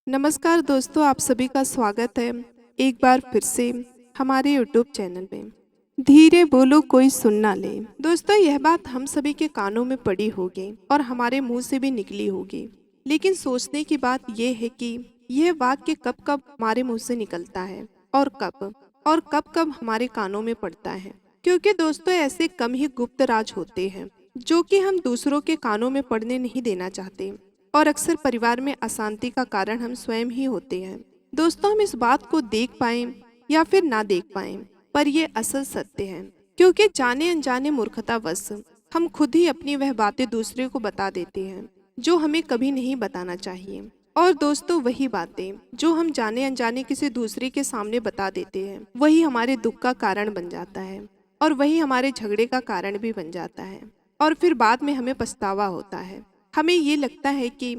नमस्कार दोस्तों, आप सभी का स्वागत है एक बार फिर से हमारे यूट्यूब चैनल में। धीरे बोलो कोई सुन ना ले। दोस्तों, यह बात हम सभी के कानों में पड़ी होगी और हमारे मुंह से भी निकली होगी, लेकिन सोचने की बात यह है कि यह वाक्य कब कब हमारे मुंह से निकलता है और कब कब हमारे कानों में पड़ता है। क्योंकि दोस्तों, ऐसे कम ही गुप्त राज होते हैं जो कि हम दूसरों के कानों में पड़ने नहीं देना चाहते, और अक्सर परिवार में अशांति का कारण हम स्वयं ही होते हैं। दोस्तों, हम इस बात को देख पाएं या फिर ना देख पाएं, पर ये असल सत्य है। क्योंकि जाने अनजाने मूर्खतावश हम खुद ही अपनी वह बातें दूसरे को बता देते हैं जो हमें कभी नहीं बताना चाहिए। और दोस्तों, वही बातें जो हम जाने अनजाने किसी दूसरे के सामने बता देते हैं, वही हमारे दुख का कारण बन जाता है और वही हमारे झगड़े का कारण भी बन जाता है। और फिर बाद में हमें पछतावा होता है। हमें ये लगता है कि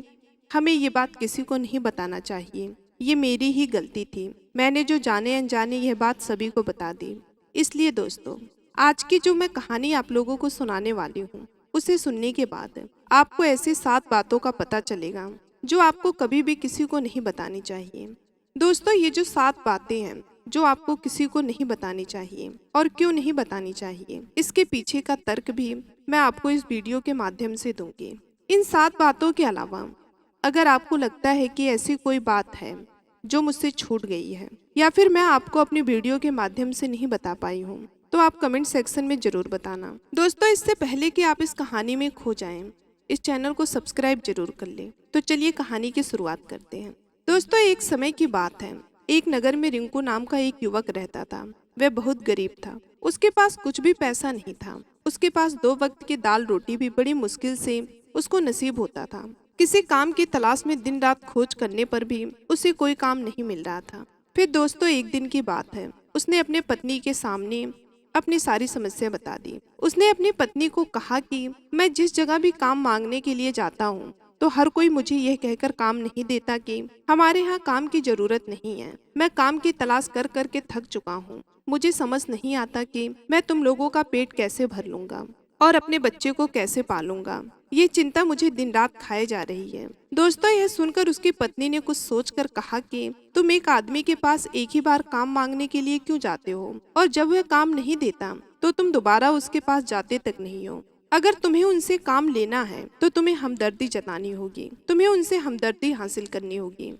हमें ये बात किसी को नहीं बताना चाहिए, ये मेरी ही गलती थी, मैंने जो जाने अनजाने यह बात सभी को बता दी। इसलिए दोस्तों, आज की जो मैं कहानी आप लोगों को सुनाने वाली हूँ, उसे सुनने के बाद आपको ऐसी 7 बातों का पता चलेगा जो आपको कभी भी किसी को नहीं बतानी चाहिए। दोस्तों, ये जो 7 बातें हैं जो आपको किसी को नहीं बतानी चाहिए और क्यों नहीं बतानी चाहिए, इसके पीछे का तर्क भी मैं आपको इस वीडियो के माध्यम से दूंगी। इन 7 बातों के अलावा अगर आपको लगता है कि ऐसी कोई बात है जो मुझसे छूट गई है या फिर मैं आपको अपनी वीडियो के माध्यम से नहीं बता पाई हूँ, तो आप कमेंट सेक्शन में जरूर बताना। दोस्तों, इससे पहले कि आप इस कहानी में खो जाएं, इस चैनल को सब्सक्राइब जरूर कर लें। तो चलिए कहानी की शुरुआत करते हैं। दोस्तों, एक समय की बात है। एक नगर में रिंकू नाम का एक युवक रहता था। वह बहुत गरीब था। उसके पास कुछ भी पैसा नहीं था। उसके पास 2 वक्त की दाल रोटी भी बड़ी मुश्किल से उसको नसीब होता था। किसी काम की तलाश में दिन रात खोज करने पर भी उसे कोई काम नहीं मिल रहा था। फिर दोस्तों, एक दिन की बात है। उसने अपने पत्नी के सामने अपनी सारी समस्या बता दी। उसने अपनी पत्नी को कहा कि मैं जिस जगह भी काम मांगने के लिए जाता हूँ, तो हर कोई मुझे यह कहकर काम नहीं देता कि हमारे यहाँ काम की जरूरत नहीं है। मैं काम की तलाश कर कर के थक चुका हूँ। मुझे समझ नहीं आता कि मैं तुम लोगों का पेट कैसे भर लूंगा और अपने बच्चे को कैसे पालूंगा। ये चिंता मुझे दिन रात खाए जा रही है। दोस्तों, यह सुनकर उसकी पत्नी ने कुछ सोचकर कहा कि तुम एक आदमी के पास एक ही बार काम मांगने के लिए क्यों जाते हो, और जब वह काम नहीं देता तो तुम दोबारा उसके पास जाते तक नहीं हो। अगर तुम्हें उनसे काम लेना है तो तुम्हें हमदर्दी जतानी होगी, तुम्हें उनसे हमदर्दी हासिल करनी होगी,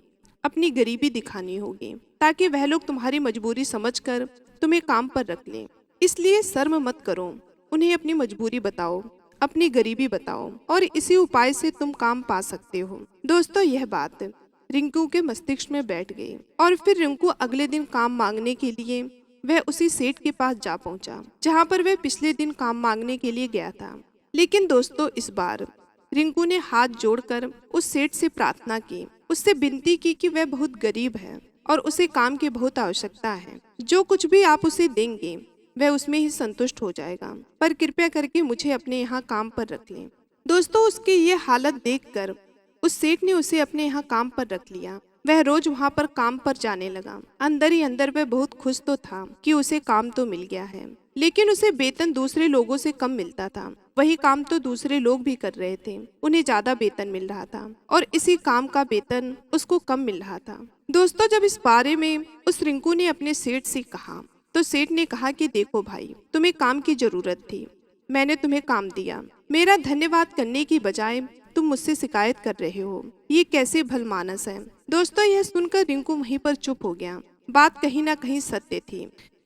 अपनी गरीबी दिखानी होगी, ताकि वह लोग तुम्हारी मजबूरी समझकर तुम्हें काम पर रख लें। इसलिए शर्म मत करो, उन्हें अपनी मजबूरी बताओ, अपनी गरीबी बताओ, और इसी उपाय से तुम काम पा सकते हो। दोस्तों, यह बात रिंकू के मस्तिष्क में बैठ गई और फिर रिंकू अगले दिन काम मांगने के लिए वह उसी सेठ के पास जा पहुंचा जहां पर वह पिछले दिन काम मांगने के लिए गया था। लेकिन दोस्तों, इस बार रिंकू ने हाथ जोड़कर उस सेठ से प्रार्थना की, उससे विनती की कि वह बहुत गरीब है और उसे काम की बहुत आवश्यकता है। जो कुछ भी आप उसे देंगे वह उसमें ही संतुष्ट हो जाएगा, पर कृपया करके मुझे अपने यहाँ काम पर रख लें। दोस्तों, उसकी ये हालत देखकर उस सेठ ने उसे अपने यहाँ काम पर रख लिया। वह रोज वहाँ पर काम पर जाने लगा। अंदर ही अंदर वह बहुत खुश तो था कि उसे काम तो मिल गया है, लेकिन उसे वेतन दूसरे लोगों से कम मिलता था। वही काम तो दूसरे लोग भी कर रहे थे, उन्हें ज्यादा वेतन मिल रहा था और इसी काम का वेतन उसको कम मिल रहा था। दोस्तों, जब इस बारे में उस रिंकू ने अपने सेठ से कहा, तो सेठ ने कहा कि देखो भाई, तुम्हें काम की जरूरत थी, मैंने तुम्हें काम दिया। मेरा धन्यवाद करने की बजाय तुम मुझसे शिकायत कर रहे हो, ये कैसे भलमानस है। दोस्तों, यह सुनकर रिंकू वहीं पर चुप हो गया। बात कहीं ना कहीं सत्य थी,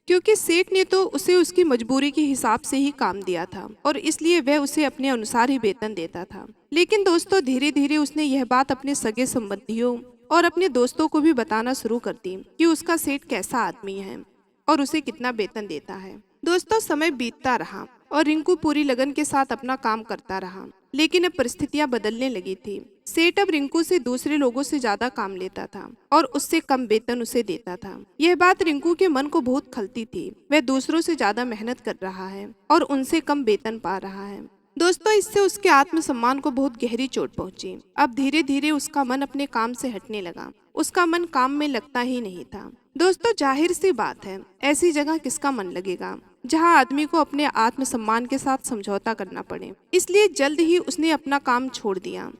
क्योंकि सेठ ने तो उसे उसकी मजबूरी के हिसाब से ही काम दिया था और इसलिए वह उसे अपने अनुसार ही वेतन देता था। लेकिन दोस्तों, धीरे धीरे उसने यह बात अपने सगे संबंधियों और अपने दोस्तों को भी बताना शुरू कर दी कि उसका सेठ कैसा आदमी है और उसे कितना वेतन देता है। दोस्तों, समय बीतता रहा और रिंकू पूरी लगन के साथ अपना काम करता रहा, लेकिन अब परिस्थितियां बदलने लगी थी। सेठ अब रिंकू से दूसरे लोगों से ज्यादा काम लेता था और उससे कम वेतन उसे देता था। यह बात रिंकू के मन को बहुत खलती थी। वह दूसरों से ज्यादा मेहनत कर रहा है और उनसे कम वेतन पा रहा है। दोस्तों, इससे उसके आत्मसम्मान को बहुत गहरी चोट पहुंची। अब धीरे धीरे उसका मन अपने काम से हटने लगा। उसका मन काम में लगता ही नहीं था। दोस्तों, जाहिर सी बात है, ऐसी जगह किसका मन लगेगा जहां आदमी को अपने आत्मसम्मान के साथ समझौता करना पड़े। इसलिए जल्द ही उसने अपना काम छोड़ दिया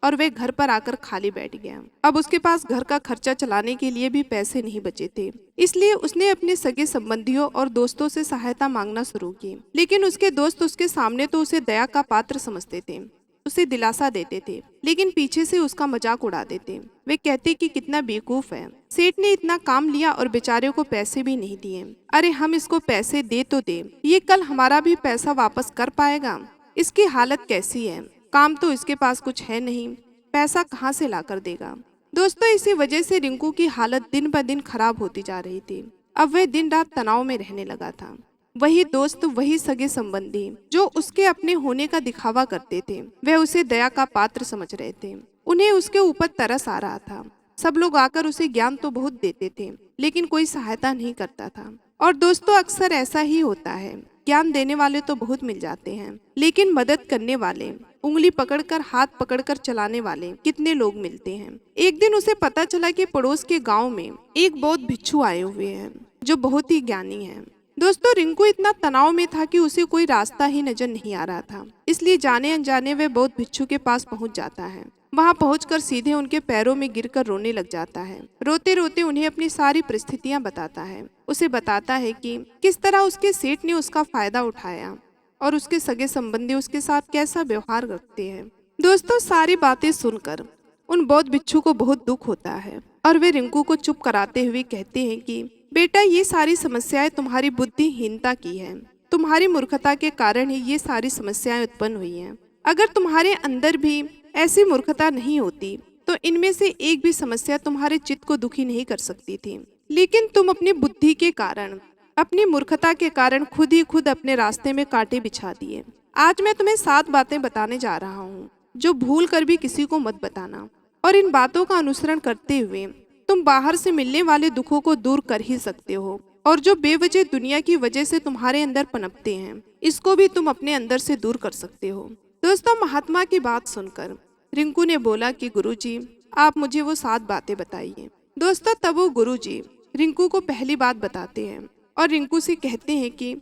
और वह घर पर आकर खाली बैठ गया। अब उसके पास घर का खर्चा चलाने के लिए भी पैसे नहीं बचे थे, इसलिए उसने अपने सगे संबंधियों और दोस्तों से सहायता मांगना शुरू की। लेकिन उसके दोस्त उसके सामने तो उसे दया का पात्र समझते थे, उसे दिलासा देते थे, लेकिन पीछे से उसका मजाक उड़ाते थे। वे कहते कि कितना बेवकूफ है, सेठ ने इतना काम लिया और बेचारे को पैसे भी नहीं दिए। अरे हम इसको पैसे दे तो दे, ये कल हमारा भी पैसा वापस कर पाएगा। इसकी हालत कैसी है, काम तो इसके पास कुछ है नहीं, पैसा कहाँ से ला कर देगा। दोस्तों, इसी वजह से रिंकू की हालत दिन ब दिन खराब होती जा रही थी। अब वह दिन रात तनाव में रहने लगा था। वही दोस्त, वही सगे संबंधी जो उसके अपने होने का दिखावा करते थे, वह उसे दया का पात्र समझ रहे थे। उन्हें उसके ऊपर तरस आ रहा था। सब लोग आकर उसे ज्ञान तो बहुत देते थे, लेकिन कोई सहायता नहीं करता था। और दोस्तों, अक्सर ऐसा ही होता है, ज्ञान देने वाले तो बहुत मिल जाते हैं, लेकिन मदद करने वाले, उंगली पकड़कर हाथ पकड़कर चलाने वाले कितने लोग मिलते हैं। एक दिन उसे पता चला कि पड़ोस के गांव में एक बौद्ध भिक्षु आए हुए हैं जो बहुत ही ज्ञानी हैं। दोस्तों, रिंकू इतना तनाव में था कि उसे कोई रास्ता ही नजर नहीं आ रहा था, इसलिए जाने अनजाने वह बौद्ध भिक्षु के पास पहुंच जाता है। वहां पहुंचकर सीधे उनके पैरों में गिरकर रोने लग जाता है। रोते रोते उन्हें अपनी सारी परिस्थितियां बताता है। उसे बताता है कि किस तरह उसके सेठ ने उसका फायदा उठाया और उसके सगे संबंधी उसके साथ कैसा व्यवहार रखते हैं। दोस्तों, सारी बातें सुनकर उन बौद्ध भिक्षु को बहुत दुख होता है और वे रिंकू को चुप कराते हुए कहते हैं कि बेटा, ये सारी समस्याएं तुम्हारी बुद्धिहीनता की है, तुम्हारी मूर्खता के कारण ही ये सारी समस्याएं उत्पन्न हुई हैं। अगर तुम्हारे अंदर भी ऐसी मूर्खता नहीं होती तो इनमें से एक भी समस्या तुम्हारे चित्त को दुखी नहीं कर सकती थी। लेकिन तुम अपनी बुद्धि के कारण, अपनी मूर्खता के कारण खुद ही खुद अपने रास्ते में कांटे बिछा दिए। आज मैं तुम्हें 7 बातें बताने जा रहा हूँ जो भूल कर भी किसी को मत बताना, और इन बातों का अनुसरण करते हुए तुम बाहर से मिलने वाले दुखों को दूर कर ही सकते हो, और जो बेवजह दुनिया की वजह से तुम्हारे अंदर पनपते हैं, इसको भी तुम अपने अंदर से दूर कर सकते हो। दोस्तों, महात्मा की बात सुनकर रिंकू ने बोला कि गुरुजी, आप मुझे वो 7 बातें बताइए। दोस्तों, तब वो गुरुजी रिंकू को पहली बात बताते हैं और रिंकू से कहते हैं कि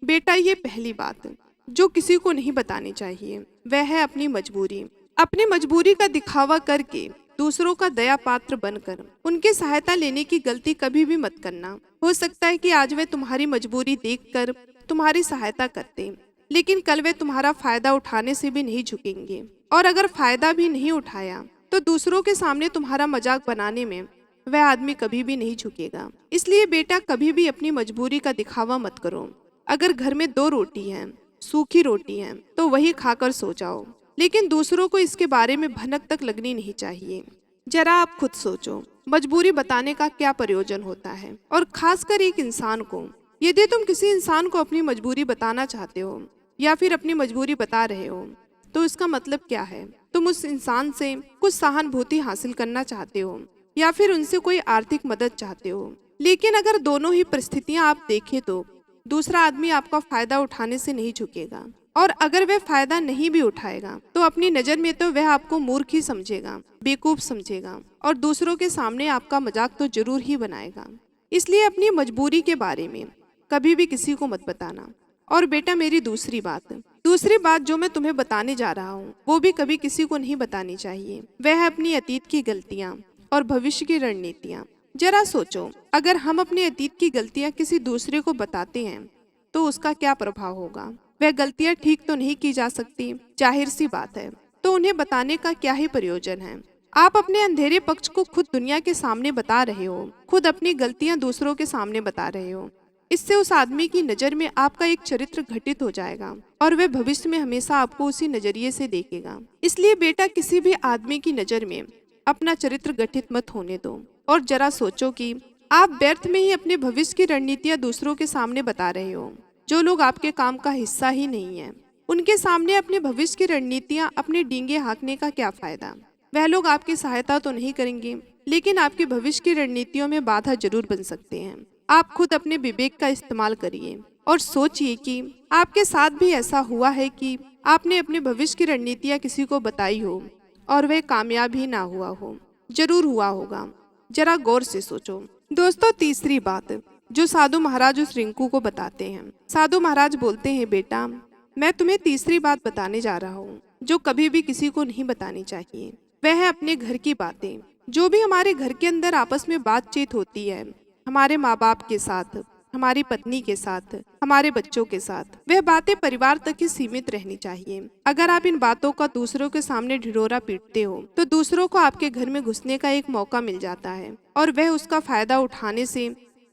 बेटा, ये पहली बात जो किसी को नहीं बतानी चाहिए वह है अपनी मजबूरी। अपनी मजबूरी का दिखावा करके दूसरों का दया पात्र बनकर उनकी सहायता लेने की गलती कभी भी मत करना। हो सकता है कि आज वे तुम्हारी मजबूरी देखकर तुम्हारी सहायता करते, लेकिन कल वे तुम्हारा फायदा उठाने से भी नहीं झुकेंगे, और अगर फायदा भी नहीं उठाया तो दूसरों के सामने तुम्हारा मजाक बनाने में वह आदमी कभी भी नहीं झुकेगा। इसलिए बेटा, कभी भी अपनी मजबूरी का दिखावा मत करो। अगर घर में 2 रोटी है, सूखी रोटी है, तो वही खाकर सो जाओ, लेकिन दूसरों को इसके बारे में भनक तक लगनी नहीं चाहिए। जरा आप खुद सोचो, मजबूरी बताने का क्या प्रयोजन होता है, और खासकर एक इंसान को। यदि तुम किसी इंसान को अपनी मजबूरी बताना चाहते हो या फिर अपनी मजबूरी बता रहे हो, तो इसका मतलब क्या है? तुम उस इंसान से कुछ सहानुभूति हासिल करना चाहते हो या फिर उनसे कोई आर्थिक मदद चाहते हो। लेकिन अगर दोनों ही परिस्थितियां आप देखें तो दूसरा आदमी आपका फायदा उठाने से नहीं झुकेगा, और अगर वह फायदा नहीं भी उठाएगा तो अपनी नजर में तो वह आपको मूर्ख ही समझेगा, बेवकूफ समझेगा, और दूसरों के सामने आपका मजाक तो जरूर ही बनाएगा। इसलिए अपनी मजबूरी के बारे में कभी भी किसी को मत बताना। और बेटा, मेरी दूसरी बात जो मैं तुम्हें बताने जा रहा हूँ वो भी कभी किसी को नहीं बतानी चाहिए। वह है अपनी अतीत की गलतियाँ और भविष्य की रणनीतियाँ। जरा सोचो, अगर हम अपने अतीत की गलतियाँ किसी दूसरे को बताते हैं तो उसका क्या प्रभाव होगा? वह गलतियाँ ठीक तो नहीं की जा सकती, जाहिर सी बात है, तो उन्हें बताने का क्या ही प्रयोजन है? आप अपने अंधेरे पक्ष को खुद दुनिया के सामने बता रहे हो, खुद अपनी गलतियां दूसरों के सामने बता रहे हो। इससे उस आदमी की नज़र में आपका एक चरित्र घटित हो जाएगा और वह भविष्य में हमेशा आपको उसी नजरिए से देखेगा। इसलिए बेटा, किसी भी आदमी की नज़र में अपना चरित्र गठित मत होने दो, और जरा सोचो कि आप व्यर्थ में ही अपने भविष्य की रणनीतियां दूसरों के सामने बता रहे हो। जो लोग आपके काम का हिस्सा ही नहीं है, उनके सामने अपने भविष्य की रणनीतियां, अपने डींगे हाँकने का क्या फायदा? वह लोग आपकी सहायता तो नहीं करेंगे, लेकिन आपके भविष्य की रणनीतियों में बाधा जरूर बन सकते हैं। आप खुद अपने विवेक का इस्तेमाल करिए और सोचिए कि आपके साथ भी ऐसा हुआ है कि आपने अपने भविष्य की रणनीतियां किसी को बताई हो और वह कामयाब ही ना हुआ हो। जरूर हुआ होगा, जरा गौर से सोचो। दोस्तों, तीसरी बात जो साधु महाराज उस रिंकू को बताते हैं। साधु महाराज बोलते हैं, बेटा, मैं तुम्हें तीसरी बात बताने जा रहा हूँ जो कभी भी किसी को नहीं बतानी चाहिए। वह है अपने घर की बातें। जो भी हमारे घर के अंदर आपस में बातचीत होती है, हमारे माँ बाप के साथ, हमारी पत्नी के साथ, हमारे बच्चों के साथ, वह बातें परिवार तक ही सीमित रहनी चाहिए। अगर आप इन बातों का दूसरों के सामने ढिढोरा पीटते हो तो दूसरों को आपके घर में घुसने का एक मौका मिल जाता है और वह उसका फायदा उठाने से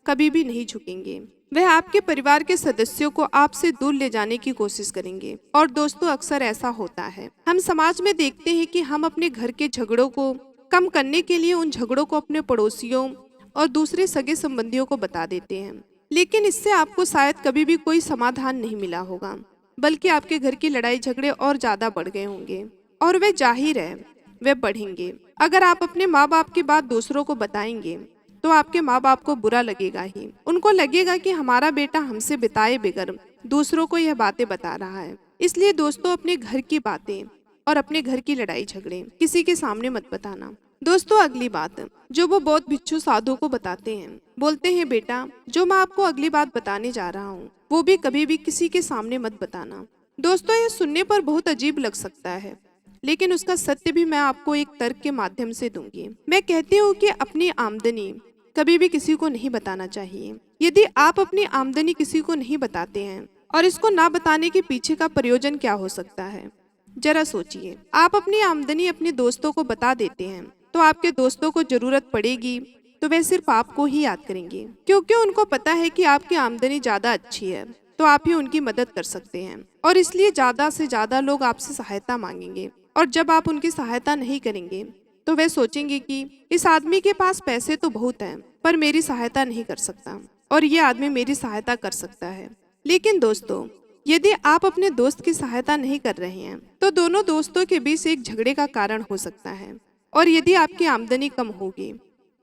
कभी भी नहीं झुकेंगे। वह आपके परिवार के सदस्यों को आपसे दूर ले जाने की कोशिश करेंगे। और दोस्तों, अक्सर ऐसा होता है, हम समाज में देखते हैं कि हम अपने घर के झगड़ों को कम करने के लिए उन झगड़ों को अपने पड़ोसियों और दूसरे सगे संबंधियों को बता देते हैं, लेकिन इससे आपको शायद कभी भी कोई समाधान नहीं मिला होगा, बल्कि आपके घर की लड़ाई झगड़े और ज्यादा बढ़ गए होंगे और वे जाहिर है वे बढ़ेंगे। अगर आप अपने माँ बाप की बात दूसरों को बताएंगे तो आपके माँ बाप को बुरा लगेगा ही। उनको लगेगा कि हमारा बेटा हमसे बिताए बगैर दूसरों को यह बातें बता रहा है। इसलिए दोस्तों, अपने घर की बातें और अपने घर की लड़ाई झगड़े किसी के सामने मत बताना। दोस्तों, अगली बात जो वो बौद्ध भिक्षु साधु को बताते हैं, बोलते हैं, बेटा जो मैं आपको अगली बात बताने जा रहा हूँ वो भी कभी भी किसी के सामने मत बताना। दोस्तों, यह सुनने पर बहुत अजीब लग सकता है, लेकिन उसका सत्य भी मैं आपको एक तर्क के माध्यम से दूंगी। मैं कहती हूँ कि अपनी आमदनी कभी भी किसी को नहीं बताना चाहिए। यदि आप अपनी आमदनी किसी को नहीं बताते हैं और इसको ना बताने के पीछे का प्रयोजन क्या हो सकता है, जरा सोचिए। आप अपनी आमदनी अपने दोस्तों को बता देते हैं तो आपके दोस्तों को जरूरत पड़ेगी तो वे सिर्फ आपको ही याद करेंगे, क्योंकि उनको पता है कि आपकी आमदनी ज्यादा अच्छी है तो आप ही उनकी मदद कर सकते हैं, और इसलिए ज्यादा से ज्यादा लोग आपसे सहायता मांगेंगे। और जब आप उनकी सहायता नहीं करेंगे तो वे सोचेंगे कि इस आदमी के पास पैसे तो बहुत हैं पर मेरी सहायता नहीं कर सकता, और ये आदमी मेरी सहायता कर सकता है। लेकिन दोस्तों, यदि आप अपने दोस्त की सहायता नहीं कर रहे हैं तो दोनों दोस्तों के बीच एक झगड़े का कारण हो सकता है। और यदि आपकी आमदनी कम होगी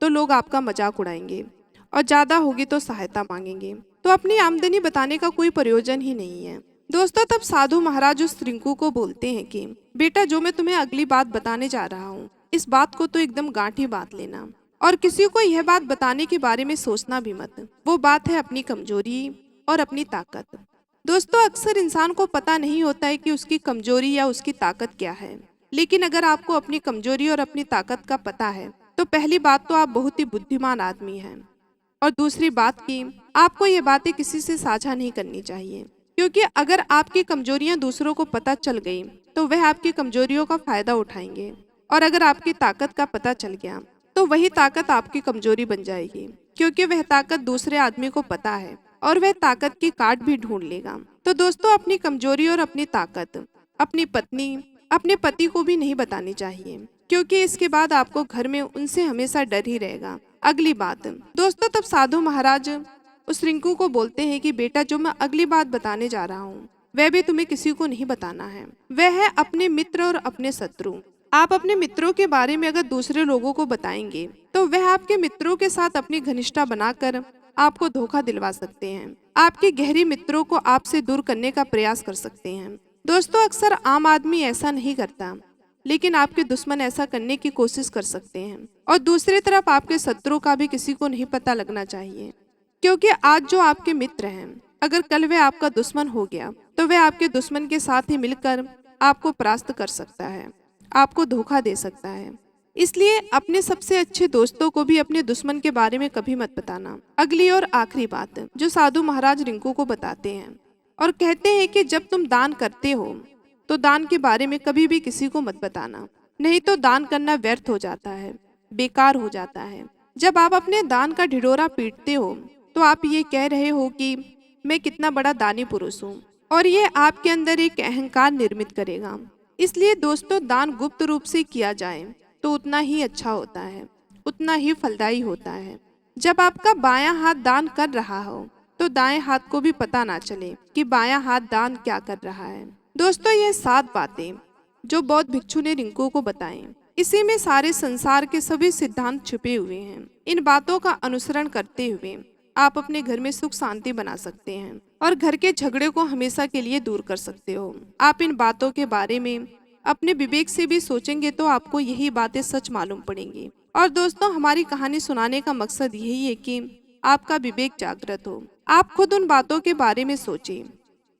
तो लोग आपका मजाक उड़ाएंगे और ज्यादा होगी तो सहायता मांगेंगे, तो अपनी आमदनी बताने का कोई प्रयोजन ही नहीं है। दोस्तों, तब साधु महाराज उस रिंकू को बोलते हैं कि बेटा जो मैं तुम्हें अगली बात बताने जा रहा हूँ, इस बात को तो एकदम गांठी बात लेना और किसी को यह बात बताने के बारे में सोचना भी मत। वो बात है अपनी कमजोरी और अपनी ताकत। दोस्तों, अक्सर इंसान को पता नहीं होता है कि उसकी कमजोरी या उसकी ताकत क्या है, लेकिन अगर आपको अपनी कमजोरी और अपनी ताकत का पता है तो पहली बात तो आप बहुत ही बुद्धिमान आदमी हैं, और दूसरी बात कि आपको ये बातें किसी से साझा नहीं करनी चाहिए, क्योंकि अगर आपकी कमजोरियां दूसरों को पता चल गई तो वह आपकी कमजोरियों का फायदा उठाएंगे, और अगर आपकी ताकत का पता चल गया तो वही ताकत आपकी कमजोरी बन जाएगी, क्योंकि वह ताकत दूसरे आदमी को पता है और वह ताकत की काट भी ढूंढ लेगा। तो दोस्तों, अपनी कमजोरी और अपनी ताकत अपनी पत्नी, अपने पति को भी नहीं बतानी चाहिए, क्योंकि इसके बाद आपको घर में उनसे हमेशा डर ही रहेगा। अगली बात दोस्तों, तब साधु महाराज उस रिंकू को बोलते हैं कि बेटा जो मैं अगली बात बताने जा रहा हूँ वह भी तुम्हें किसी को नहीं बताना है। वह है अपने मित्र और अपने शत्रु। आप अपने मित्रों के बारे में अगर दूसरे लोगों को बताएंगे तो वह आपके मित्रों के साथ अपनी घनिष्ठता बनाकर आपको धोखा दिलवा सकते हैं, आपके गहरी मित्रों को आपसे दूर करने का प्रयास कर सकते हैं। दोस्तों, अक्सर आम आदमी ऐसा नहीं करता, लेकिन आपके दुश्मन ऐसा करने की कोशिश कर सकते हैं। और दूसरी तरफ आपके शत्रु का भी किसी को नहीं पता लगना चाहिए, क्योंकि आज जो आपके मित्र हैं अगर कल वह आपका दुश्मन हो गया तो वह आपके दुश्मन के साथ ही मिलकर आपको परास्त कर सकता है, आपको धोखा दे सकता है। इसलिए अपने सबसे अच्छे दोस्तों को भी अपने दुश्मन के बारे में कभी मत बताना। अगली और आखिरी बात जो साधु महाराज रिंकू को बताते हैं और कहते हैं कि जब तुम दान करते हो तो दान के बारे में कभी भी किसी को मत बताना, नहीं तो दान करना व्यर्थ हो जाता है, बेकार हो जाता है। जब आप अपने दान का ढिढोरा पीटते हो तो आप ये कह रहे हो कि मैं कितना बड़ा दानी पुरुष हूँ, और ये आपके अंदर एक अहंकार निर्मित करेगा। इसलिए दोस्तों, दान गुप्त रूप से किया जाए तो उतना ही अच्छा होता है, उतना ही फलदायी होता है। जब आपका बायां हाथ दान कर रहा हो तो दाएं हाथ को भी पता ना चले कि बायां हाथ दान क्या कर रहा है। दोस्तों, ये 7 बातें जो बौद्ध भिक्षु ने रिंकू को बताएं, इसी में सारे संसार के सभी सिद्धांत छुपे हुए हैं। इन बातों का अनुसरण करते हुए आप अपने घर में सुख शांति बना सकते हैं और घर के झगड़े को हमेशा के लिए दूर कर सकते हो। आप इन बातों के बारे में अपने विवेक से भी सोचेंगे तो आपको यही बातें सच मालूम पड़ेंगी। और दोस्तों, हमारी कहानी सुनाने का मकसद यही है कि आपका विवेक जागृत हो। आप खुद उन बातों के बारे में सोचें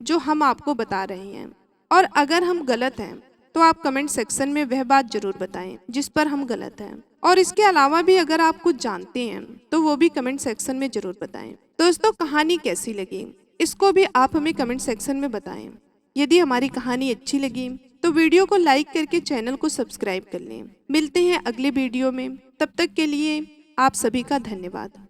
जो हम आपको बता रहे हैं, और अगर हम गलत हैं तो तो आप कमेंट सेक्शन में वह बात जरूर बताएं जिस पर हम गलत हैं। और इसके अलावा भी अगर आप कुछ जानते हैं तो वो भी कमेंट सेक्शन में जरूर बताएं। दोस्तों, कहानी कैसी लगी इसको भी आप हमें कमेंट सेक्शन में बताएं। यदि हमारी कहानी अच्छी लगी तो वीडियो को लाइक करके चैनल को सब्सक्राइब कर लें। मिलते हैं अगले वीडियो में, तब तक के लिए आप सभी का धन्यवाद।